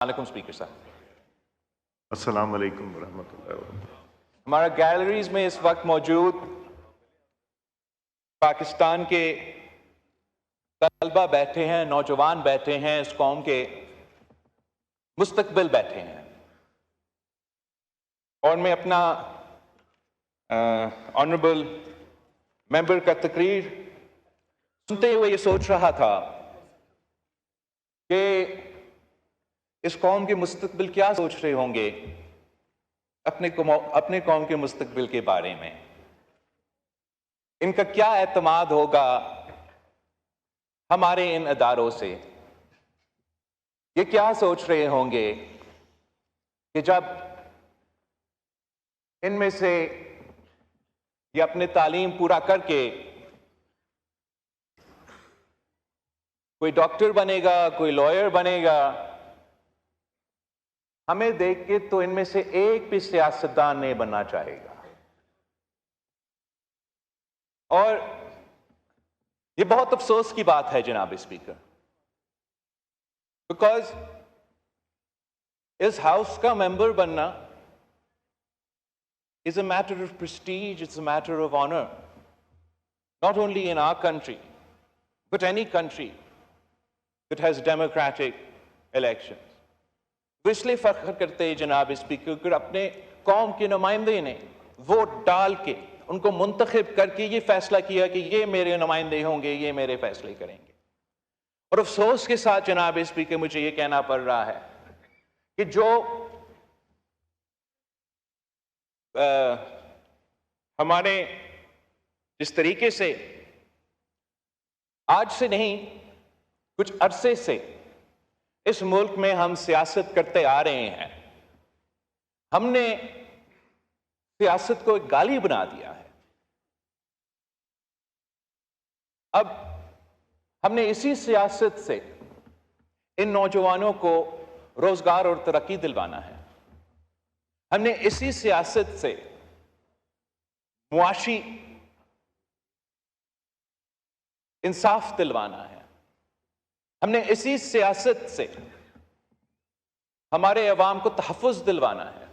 علیکم اسپیکر صاحب۔ السلام علیکم ورحمۃ اللہ وبرکاتہ۔ ہمارا گیلریز میں اس وقت موجود پاکستان کے طلبہ بیٹھے ہیں، نوجوان بیٹھے ہیں، اس قوم کے مستقبل بیٹھے ہیں، اور میں اپنا آنریبل ممبر کا تقریر سنتے ہوئے یہ سوچ رہا تھا کہ اس قوم کے مستقبل کیا سوچ رہے ہوں گے اپنے قوم کے مستقبل کے بارے میں، ان کا کیا اعتماد ہوگا ہمارے ان اداروں سے، یہ کیا سوچ رہے ہوں گے کہ جب ان میں سے یہ اپنے تعلیم پورا کر کے کوئی ڈاکٹر بنے گا، کوئی لائر بنے گا، ہمیں دیکھ کے تو ان میں سے ایک بھی سیاستدان نہیں بننا چاہے گا۔ اور یہ بہت افسوس کی بات ہے جناب اسپیکر، بیکاز اس ہاؤس کا ممبر بننا is a matter of prestige, it's a matter of honor, not only in our country, but any country that has democratic elections. وہ اس لیے فخر کرتے ہیں جناب اسپیکر کہ اپنے قوم کے نمائندے نے ووٹ ڈال کے ان کو منتخب کر کے یہ فیصلہ کیا کہ یہ میرے نمائندے ہوں گے، یہ میرے فیصلے کریں گے۔ اور افسوس کے ساتھ جناب اسپیکر مجھے یہ کہنا پڑ رہا ہے کہ جو ہمارے جس طریقے سے آج سے نہیں کچھ عرصے سے اس ملک میں ہم سیاست کرتے آ رہے ہیں، ہم نے سیاست کو ایک گالی بنا دیا ہے۔ اب ہم نے اسی سیاست سے ان نوجوانوں کو روزگار اور ترقی دلوانا ہے، ہم نے اسی سیاست سے معاشی انصاف دلوانا ہے، ہم نے اسی سیاست سے ہمارے عوام کو تحفظ دلوانا ہے،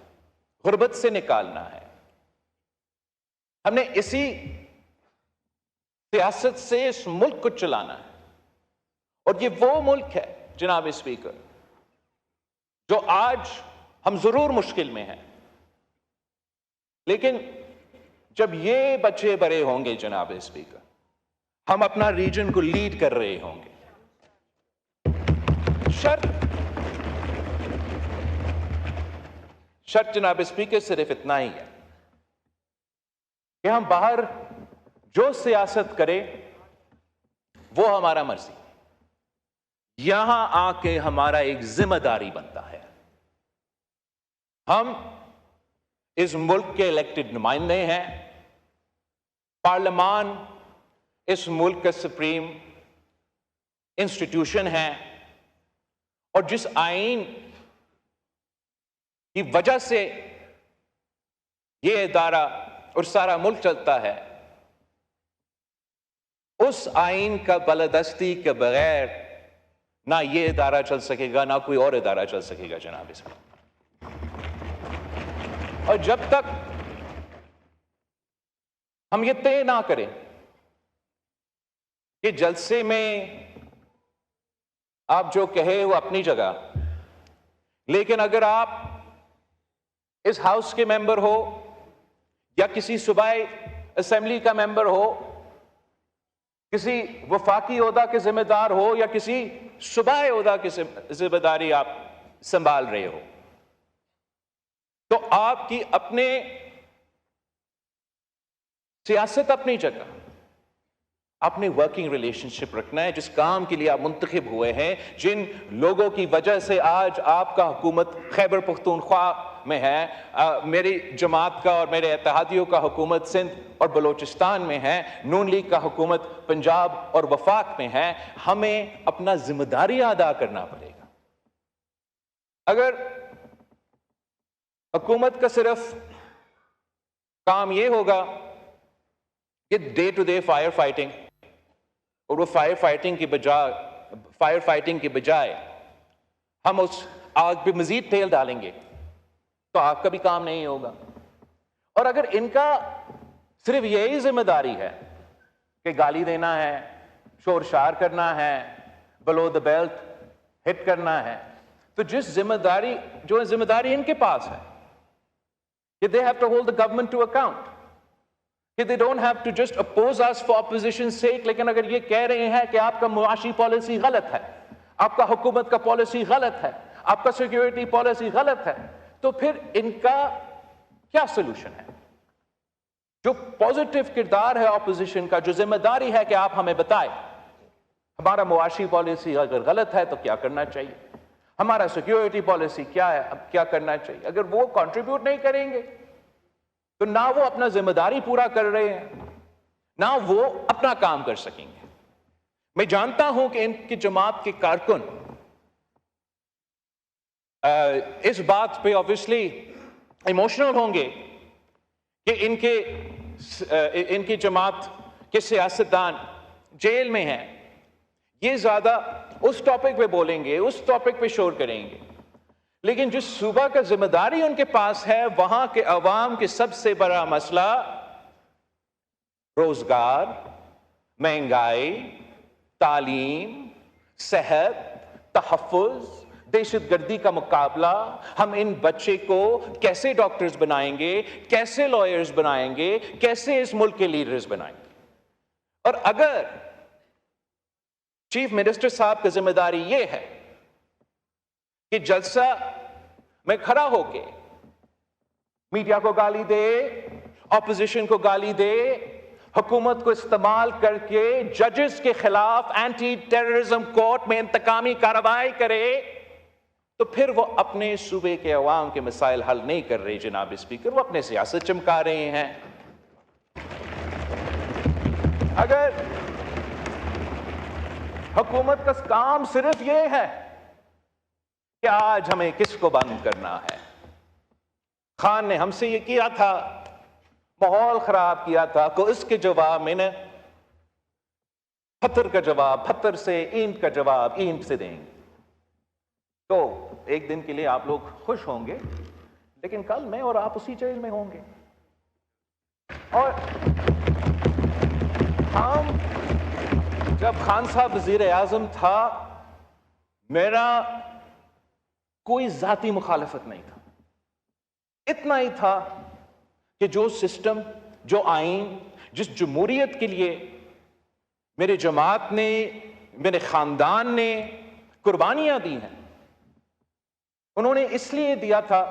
غربت سے نکالنا ہے، ہم نے اسی سیاست سے اس ملک کو چلانا ہے۔ اور یہ وہ ملک ہے جناب اسپیکر جو آج ہم ضرور مشکل میں ہیں، لیکن جب یہ بچے بڑے ہوں گے جناب اسپیکر، ہم اپنا ریجن کو لیڈ کر رہے ہوں گے۔ شرط جناب اسپیکر صرف اتنا ہی ہے کہ ہم باہر جو سیاست کریں وہ ہمارا مرضی، یہاں آ کے ہمارا ایک ذمہ داری بنتا ہے۔ ہم اس ملک کے الیکٹڈ نمائندے ہیں، پارلیمان اس ملک کا سپریم انسٹیٹیوشن ہے، اور جس آئین کی وجہ سے یہ ادارہ اور سارا ملک چلتا ہے، اس آئین کا بالادستی کے بغیر نہ یہ ادارہ چل سکے گا، نہ کوئی اور ادارہ چل سکے گا جناب اس میں۔ اور جب تک ہم یہ طے نہ کریں کہ جلسے میں آپ جو کہے وہ اپنی جگہ، لیکن اگر آپ اس ہاؤس کے ممبر ہو یا کسی صوبائی اسمبلی کا ممبر ہو، کسی وفاقی عہدہ کے ذمہ دار ہو یا کسی صوبائی عہدہ کی ذمہ داری آپ سنبھال رہے ہو، تو آپ کی اپنے سیاست اپنی جگہ، اپنے ورکنگ ریلیشن شپ رکھنا ہے جس کام کے لیے آپ منتخب ہوئے ہیں، جن لوگوں کی وجہ سے آج آپ کا حکومت خیبر پختونخوا میں ہے، میری جماعت کا اور میرے اتحادیوں کا حکومت سندھ اور بلوچستان میں ہے، نون لیگ کا حکومت پنجاب اور وفاق میں ہے۔ ہمیں اپنا ذمہ داری ادا کرنا پڑے گا۔ اگر حکومت کا صرف کام یہ ہوگا کہ day to day fire fighting, اور وہ فائر فائٹنگ کی بجائے ہم اس آگ پہ مزید تیل ڈالیں گے تو آگ کا بھی کام نہیں ہوگا. اور اگر ان کا صرف یہی ذمہ داری ہے کہ گالی دینا ہے, شور شار کرنا ہے, بلو دا بیلٹ ہٹ کرنا ہے, تو جو ذمہ داری ان کے پاس ہے کہ they have to hold the government to account, کہ they don't have to just oppose us for opposition's sake. لیکن اگر یہ کہہ رہے ہیں کہ آپ کا معاشی پالیسی غلط ہے, آپ کا حکومت کا پالیسی غلط ہے, آپ کا سیکیورٹی پالیسی غلط ہے, تو پھر ان کا کیا سولوشن ہے؟ جو پازیٹیو کردار ہے اپوزیشن کا, جو ذمہ داری ہے کہ آپ ہمیں بتائیں ہمارا معاشی پالیسی اگر غلط ہے تو کیا کرنا چاہیے, ہمارا سیکیورٹی پالیسی کیا ہے, اب کیا کرنا چاہیے. اگر وہ کنٹریبیوٹ نہیں کریں گے تو نہ وہ اپنا ذمہ داری پورا کر رہے ہیں, نہ وہ اپنا کام کر سکیں گے. میں جانتا ہوں کہ ان کی جماعت کے کارکن اس بات پہ obviously ایموشنل ہوں گے کہ ان کی جماعت کے سیاستدان جیل میں ہیں. یہ زیادہ اس ٹاپک پہ بولیں گے, اس ٹاپک پہ شور کریں گے, لیکن جس صوبہ کا ذمہ داری ان کے پاس ہے وہاں کے عوام کے سب سے بڑا مسئلہ روزگار, مہنگائی, تعلیم, صحت, تحفظ, دہشت گردی کا مقابلہ, ہم ان بچے کو کیسے ڈاکٹرز بنائیں گے, کیسے لائرز بنائیں گے, کیسے اس ملک کے لیڈرز بنائیں گے. اور اگر چیف منسٹر صاحب کی ذمہ داری یہ ہے کہ جلسہ میں کھڑا ہو کے میڈیا کو گالی دے, اپوزیشن کو گالی دے, حکومت کو استعمال کر کے ججز کے خلاف اینٹی ٹیررزم کورٹ میں انتقامی کارروائی کرے, تو پھر وہ اپنے صوبے کے عوام کے مسائل حل نہیں کر رہے جناب اسپیکر, وہ اپنے سیاست چمکا رہے ہیں. اگر حکومت کا کام صرف یہ ہے کہ آج ہمیں کس کو بند کرنا ہے, خان نے ہم سے یہ کیا تھا, ماحول خراب کیا تھا, تو اس کے جواب میں نے پتھر کا جواب پتھر سے, اینٹ کا جواب اینٹ سے دیں گے. تو ایک دن کے لیے آپ لوگ خوش ہوں گے, لیکن کل میں اور آپ اسی جیل میں ہوں گے. اور ہم جب خان صاحب وزیر اعظم تھا, میرا کوئی ذاتی مخالفت نہیں تھا, اتنا ہی تھا کہ جو سسٹم, جو آئین, جس جمہوریت کے لیے میرے جماعت نے, میرے خاندان نے قربانیاں دی ہیں, انہوں نے اس لیے دیا تھا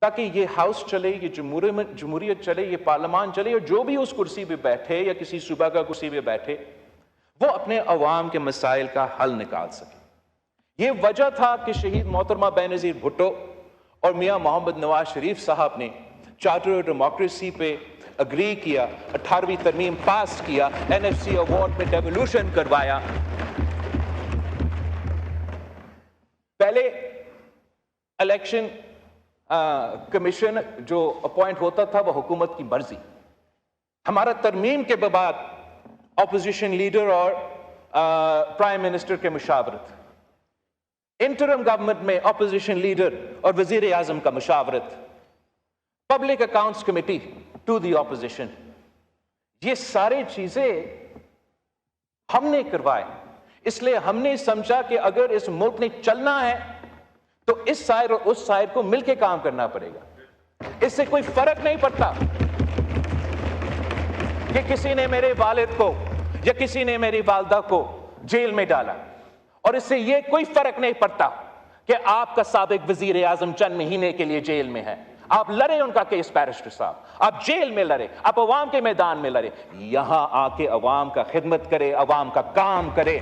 تاکہ یہ ہاؤس چلے, یہ جمہوریت چلے, یہ پارلیمان چلے, اور جو بھی اس کرسی پہ بیٹھے یا کسی صوبہ کا کرسی پہ بیٹھے وہ اپنے عوام کے مسائل کا حل نکال سکے. یہ وجہ تھا کہ شہید محترمہ بینظیر بھٹو اور میاں محمد نواز شریف صاحب نے چارٹر آف ڈیموکریسی پہ اگری کیا, 18ویں ترمیم پاس کیا, NFC ایوارڈ میں ڈیولیوشن کروایا. پہلے الیکشن کمیشن جو اپوائنٹ ہوتا تھا وہ حکومت کی مرضی. ہمارا ترمیم کے بعد اپوزیشن لیڈر اور پرائم منسٹر کے مشاورت, انٹرم گورنمنٹ میں اپوزیشن لیڈر اور وزیر اعظم کا مشاورت, public accounts committee to the opposition, یہ ساری چیزیں ہم نے کروائے. اس لیے ہم نے سمجھا کہ اگر اس ملک نے چلنا ہے تو اس سائر اور اس سائر کو مل کے کام کرنا پڑے گا. اس سے کوئی فرق نہیں پڑتا کہ کسی نے میرے والد کو یا کسی نے میری والدہ کو جیل میں ڈالا, اور اس سے یہ کوئی فرق نہیں پڑتا کہ آپ کا سابق وزیر اعظم چند مہینے کے لیے جیل میں ہے. آپ لڑے ان کا کیس بیرسٹر صاحب, آپ جیل میں لڑے, آپ عوام کے میدان میں لڑے, یہاں آ کے عوام کا خدمت کرے, عوام کا کام کرے.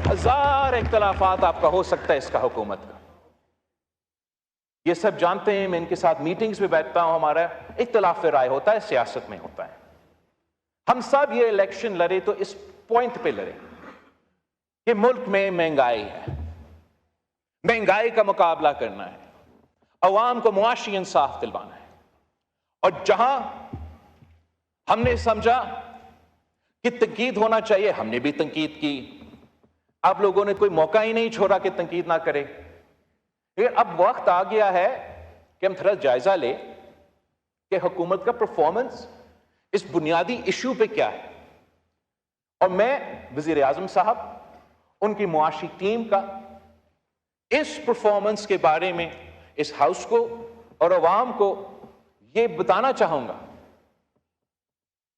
ہزار اختلافات آپ کا ہو سکتا ہے اس کا حکومت کا, یہ سب جانتے ہیں, میں ان کے ساتھ میٹنگز میں بیٹھتا ہوں, ہمارا اختلاف رائے ہوتا ہے, سیاست میں ہوتا ہے. ہم سب یہ الیکشن لڑے تو اس پوائنٹ پہ لڑے کہ ملک میں مہنگائی ہے, مہنگائی کا مقابلہ کرنا ہے, عوام کو معاشی انصاف دلوانا ہے. اور جہاں ہم نے سمجھا کہ تنقید ہونا چاہیے، ہم نے بھی تنقید کی، آپ لوگوں نے کوئی موقع ہی نہیں چھوڑا کہ تنقید نہ کرے. لیکن اب وقت آ گیا ہے کہ ہم تھوڑا جائزہ لیں کہ حکومت کا پرفارمنس اس بنیادی ایشو پہ کیا ہے. اور میں وزیر اعظم صاحب، ان کی معاشی ٹیم کا اس پرفارمنس کے بارے میں اس ہاؤس کو اور عوام کو یہ بتانا چاہوں گا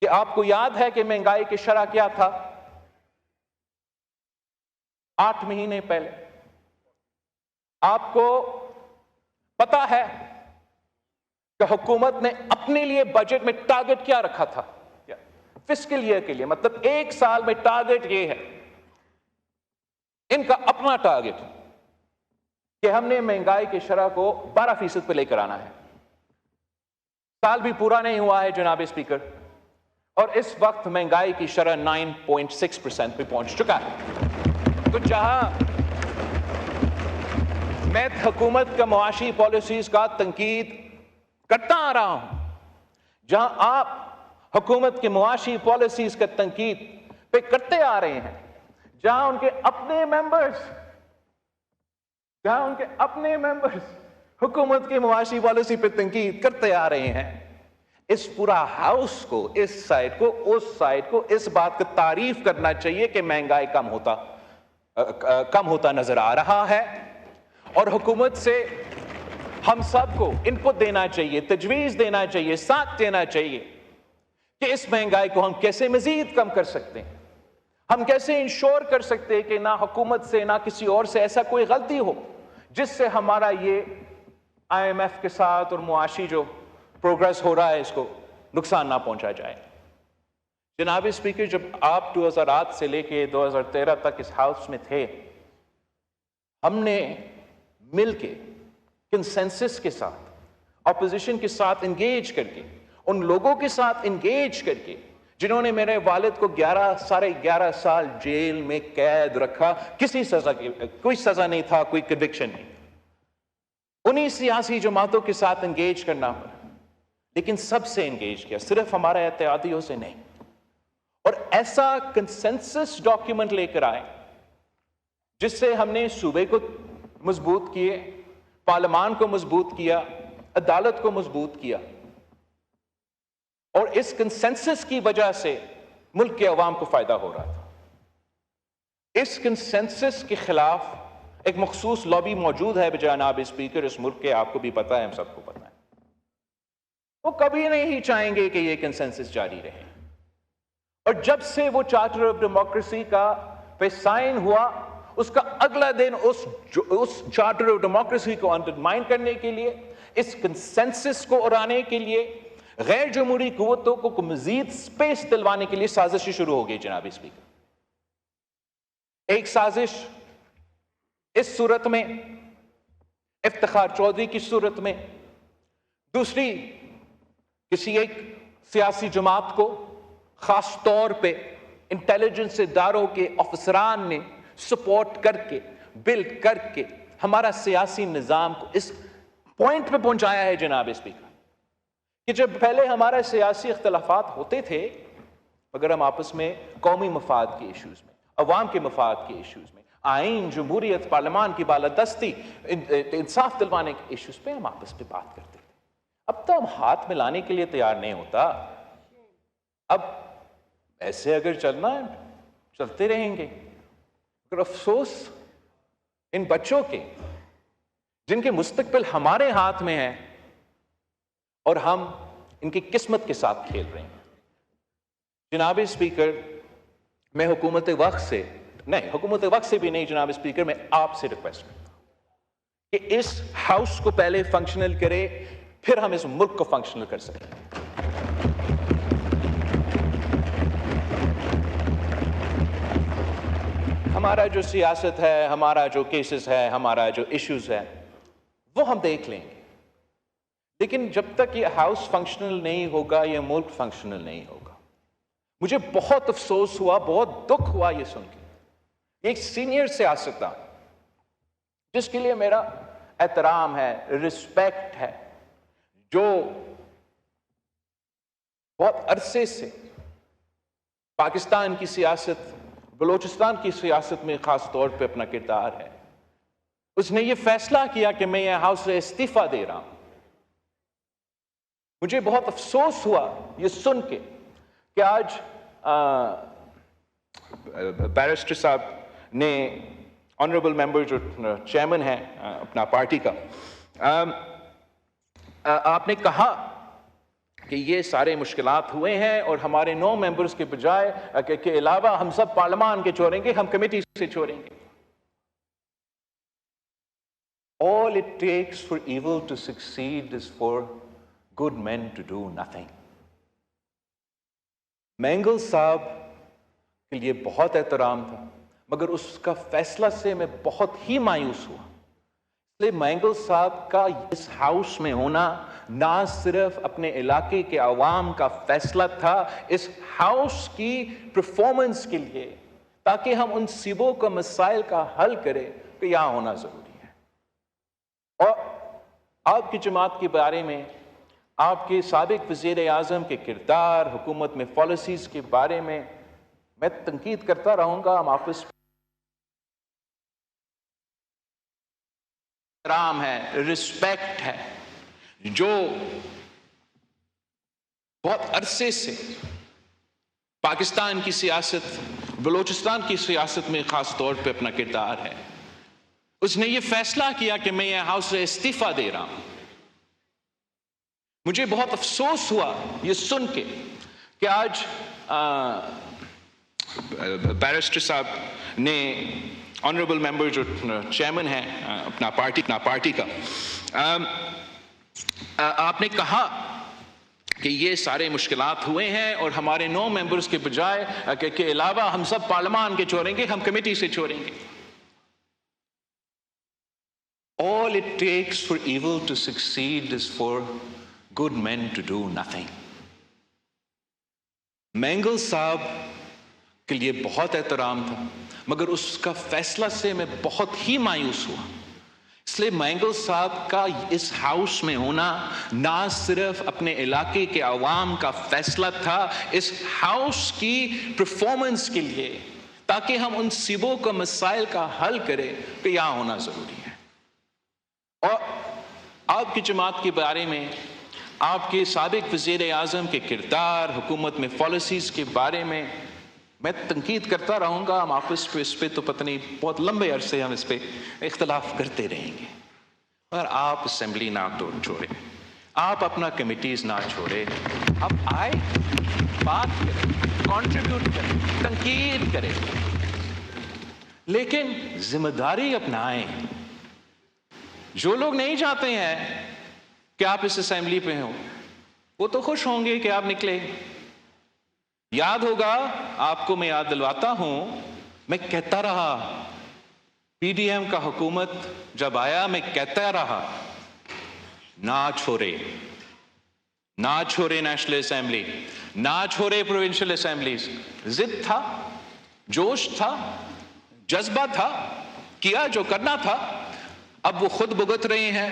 کہ آپ کو یاد ہے کہ مہنگائی کی شرح کیا تھا 8 مہینے پہلے. آپ کو پتا ہے کہ حکومت نے اپنے لیے بجٹ میں ٹارگٹ کیا رکھا تھا فسکل ایئر کے لیے، مطلب ایک سال میں ٹارگٹ یہ ہے، ان کا اپنا ٹارگٹ کہ ہم نے مہنگائی کی شرح کو 12% پہ لے کر آنا ہے. سال بھی پورا نہیں ہوا ہے جناب اسپیکر، اور اس وقت مہنگائی کی شرح 9.6% پہ پہنچ چکا ہے. تو جہاں میں حکومت کا معاشی پالیسیز کا تنقید کرتا آ رہا ہوں، جہاں آپ حکومت کے معاشی پالیسیز کا تنقید پہ کرتے آ رہے ہیں، جہاں ان کے اپنے ممبرز حکومت کی معاشی پالیسی پہ تنقید کرتے آ رہے ہیں، اس پورا ہاؤس کو، اس سائڈ کو، اس سائڈ کو اس بات کی تعریف کرنا چاہیے کہ مہنگائی کم ہوتا نظر آ رہا ہے. اور حکومت سے ہم سب کو ان پٹ دینا چاہیے، تجویز دینا چاہیے، ساتھ دینا چاہیے کہ اس مہنگائی کو ہم کیسے مزید کم کر سکتے ہیں، ہم کیسے انشور کر سکتے ہیں کہ نہ حکومت سے نہ کسی اور سے ایسا کوئی غلطی ہو جس سے ہمارا یہ IMF کے ساتھ اور معاشی جو پروگرس ہو رہا ہے اس کو نقصان نہ پہنچا جائے. جناب اسپیکر، جب آپ 2008 سے لے کے 2013 تک اس ہاؤس میں تھے، ہم نے مل کے کنسنسس کے ساتھ، اپوزیشن کے ساتھ انگیج کر کے، ان لوگوں کے ساتھ انگیج کر کے جنہوں نے میرے والد کو 11 سال جیل میں قید رکھا، کسی سزا کی کوئی سزا نہیں تھا، کوئی کنوکشن نہیں، انہی سیاسی جماعتوں کے ساتھ انگیج کرنا پڑا. لیکن سب سے انگیج کیا، صرف ہمارے اتحادیوں سے نہیں. اور ایسا کنسنسس ڈاکیومنٹ لے کر آئے جس سے ہم نے صوبے کو مضبوط کیے، پارلیمان کو مضبوط کیا، عدالت کو مضبوط کیا. اور اس کنسنسس کی وجہ سے ملک کے عوام کو فائدہ ہو رہا تھا. اس کنسنسس کے خلاف ایک مخصوص لابی موجود ہے جناب اسپیکر، اس ملک کے، آپ کو بھی پتا ہے، ہم سب کو پتا ہے. وہ کبھی نہیں چاہیں گے کہ یہ کنسنسس جاری رہے. اور جب سے وہ چارٹر آف ڈیموکریسی کا پہ سائن ہوا، اس کا اگلا دن اس چارٹر آف ڈیموکریسی کو انڈرمائن کرنے کے لیے، اس کنسنسس کو اڑانے کے لیے، غیر جمہوری قوتوں کو مزید سپیس دلوانے کے لیے سازشیں شروع ہو گئی جناب اسپیکر. ایک سازش اس صورت میں افتخار چودھری کی صورت میں، دوسری کسی ایک سیاسی جماعت کو خاص طور پہ انٹیلیجنس اداروں کے افسران نے سپورٹ کر کے، بلڈ کر کے ہمارا سیاسی نظام کو اس پوائنٹ پہ پہنچایا ہے جناب اسپیکر کہ جب پہلے ہمارے سیاسی اختلافات ہوتے تھے، مگر ہم آپس میں قومی مفاد کے ایشوز میں، عوام کے مفاد کے ایشوز میں، آئین، جمہوریت، پارلیمان کی بالادستی، انصاف دلوانے کے ایشوز پہ ہم آپس میں بات کرتے تھے. اب تو ہم ہاتھ ملانے کے لیے تیار نہیں ہوتا. اب ایسے اگر چلنا ہے چلتے رہیں گے. مگر افسوس ان بچوں کے جن کے مستقبل ہمارے ہاتھ میں ہے اور ہم ان کی قسمت کے ساتھ کھیل رہے ہیں. جناب اسپیکر، میں حکومت وقت سے بھی نہیں جناب اسپیکر، میں آپ سے ریکویسٹ کرتا ہوں کہ اس ہاؤس کو پہلے فنکشنل کرے، پھر ہم اس ملک کو فنکشنل کر سکیں. ہمارا جو سیاست ہے، ہمارا جو کیسز ہے، ہمارا جو ایشوز ہے، وہ ہم دیکھ لیں گے. لیکن جب تک یہ ہاؤس فنکشنل نہیں ہوگا، یہ ملک فنکشنل نہیں ہوگا. مجھے بہت افسوس ہوا، بہت دکھ ہوا یہ سن کے. ایک سینئر سیاستدان جس کے لیے میرا احترام ہے، رسپیکٹ ہے، جو بہت عرصے سے پاکستان کی سیاست، بلوچستان کی سیاست میں خاص طور پہ اپنا کردار ہے. اس نے یہ فیصلہ کیا کہ میں یہ ہاؤس سے استعفیٰ دے رہا ہوں. مجھے بہت افسوس ہوا یہ سن کے کہ آج بیرسٹر صاحب نے، آنریبل ممبر جو چیئرمین ہیں اپنا پارٹی کا، آپ نے کہا کہ یہ سارے مشکلات ہوئے ہیں اور ہمارے 9 ممبرز کے بجائے کے علاوہ ہم سب پارلیمان کے چھوڑیں گے، ہم کمیٹی سے چھوڑیں گے. All it takes for evil to succeed is for good men to do nothing. Mengal صاحب کے لیے بہت احترام تھا، مگر اس کا فیصلہ سے میں بہت ہی مایوس ہوا. اس لیے مینگل صاحب کا اس ہاؤس میں ہونا نہ صرف اپنے علاقے کے عوام کا فیصلہ تھا، اس ہاؤس کی پرفارمنس کے لیے، تاکہ ہم ان صوبوں کا مسائل کا حل کریں، کہ یہاں ہونا ضروری ہے. اور آپ کی جماعت کے بارے میں، آپ کے سابق وزیر اعظم کے کردار، حکومت میں پالیسیز کے بارے میں تنقید کرتا رہوں گا. ہم آپس احترام ہے، رسپیکٹ ہے، جو بہت عرصے سے پاکستان کی سیاست، بلوچستان کی سیاست میں خاص طور پہ اپنا کردار ہے. اس نے یہ فیصلہ کیا کہ میں یہ ہاؤس سے استعفیٰ دے رہا ہوں. مجھے بہت افسوس ہوا یہ سن کے کہ آج بیرسٹر صاحب نے، آنریبل ممبر جو چیئرمین ہیں اپنا پارٹی کا، آپ نے کہا کہ یہ سارے مشکلات ہوئے ہیں اور ہمارے 9 ممبرز کے بجائے کے علاوہ ہم سب پارلیمان کے چھوڑیں گے، ہم کمیٹی سے چھوڑیں گے. All it takes for evil to succeed is for good men to do nothing. Mengal صاحب کے لیے بہت احترام تھا، مگر اس کا فیصلہ سے میں بہت ہی مایوس ہوا. اس لیے مینگل صاحب کا اس ہاؤس میں ہونا نہ صرف اپنے علاقے کے عوام کا فیصلہ تھا، اس ہاؤس کی پرفارمنس کے لیے، تاکہ ہم ان صوبوں کا مسائل کا حل کریں، کہ یہاں ہونا ضروری ہے. اور آپ کی جماعت کے بارے میں، آپ کے سابق وزیر اعظم کے کردار، حکومت میں پالیسیز کے بارے میں تنقید کرتا رہوں گا. ہم آپس پہ اس پہ تو پتہ نہیں بہت لمبے عرصے ہم اس پہ اختلاف کرتے رہیں گے. مگر آپ اسمبلی نہ چھوڑے، آپ اپنا کمیٹیز نہ چھوڑے، آپ آئے، بات کریں، کنٹریبیوٹ کریں، تنقید کریں، لیکن ذمہ داری اپنائیں. جو لوگ نہیں چاہتے ہیں کہ آپ اس اسمبلی پہ ہوں، وہ تو خوش ہوں گے کہ آپ نکلے. یاد ہوگا آپ کو، میں یاد دلواتا ہوں، میں کہتا رہا، پی ڈی ایم کا حکومت جب آیا، میں کہتا رہا نہ چھوڑے نیشنل اسمبلی، نہ چھوڑے پروونشل اسمبلیز. ضد تھا، جوش تھا، جذبہ تھا، کیا جو کرنا تھا. اب وہ خود بھگت رہے ہیں.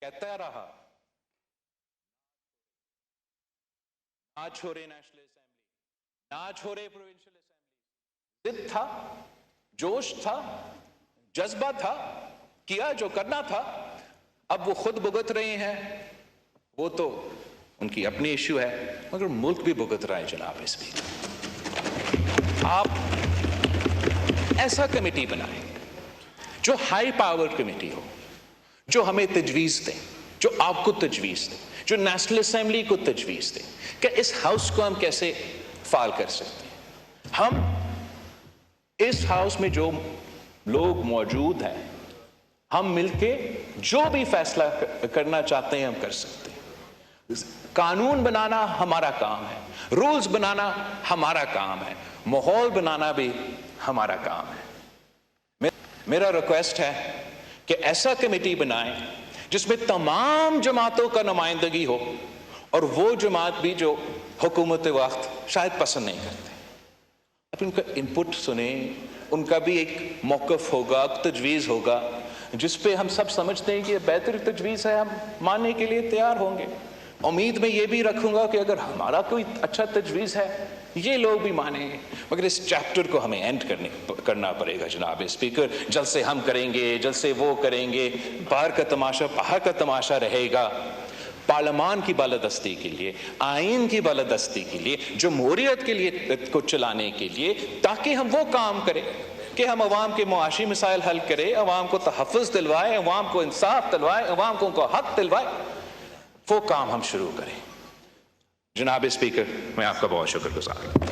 کہتا رہا نہ چھوڑے نیشنل اسمبلی، نہ چھوڑے پروونشل اسمبلی. ضد تھا، جوش تھا، جذبہ تھا، کیا جو کرنا تھا. اب وہ خود بھگت رہے ہیں. وہ تو ان کی اپنی ایشو ہے، مگر ملک بھی بھگت رہا ہے جناب. اس بھی آپ ایسا کمیٹی بنائیں جو ہائی پاور کمیٹی ہو، جو ہمیں تجویز دے، جو آپ کو تجویز دے، جو نیشنل اسمبلی کو تجویز دے کہ اس ہاؤس کو ہم کیسے فعال کر سکتے ہیں. ہم اس ہاؤس میں جو لوگ موجود ہیں، ہم مل کے جو بھی فیصلہ کرنا چاہتے ہیں ہم کر سکتے ہیں. قانون بنانا ہمارا کام ہے، رولز بنانا ہمارا کام ہے، ماحول بنانا بھی ہمارا کام ہے. میرا ریکویسٹ ہے کہ ایسا کمیٹی بنائیں جس میں تمام جماعتوں کا نمائندگی ہو، اور وہ جماعت بھی جو حکومت وقت شاید پسند نہیں کرتے، اب ان کا انپٹ سنیں، ان کا بھی ایک موقف ہوگا، تجویز ہوگا، جس پہ ہم سب سمجھتے ہیں کہ یہ بہتر تجویز ہے، ہم ماننے کے لیے تیار ہوں گے. امید میں یہ بھی رکھوں گا کہ اگر ہمارا کوئی اچھا تجویز ہے یہ لوگ بھی مانیں گے، مگر اس چیپٹر کو ہمیں اینڈ کرنا پڑے گا جناب اسپیکر۔ جلسے ہم کریں گے، جلسے وہ کریں گے، باہر کا تماشا رہے گا۔ پارلیمان کی بالادستی کے لیے، آئین کی بالادستی کے لیے، جمہوریت کے لیے کو چلانے کے لیے، تاکہ ہم وہ کام کریں کہ ہم عوام کے معاشی مسائل حل کریں، عوام کو تحفظ دلوائیں، عوام کو انصاف دلوائیں، عوام کو حق دلوائیں، وہ کام ہم شروع کریں۔ جناب اسپیکر، میں آپ کا بہت شکر گزار ہوں۔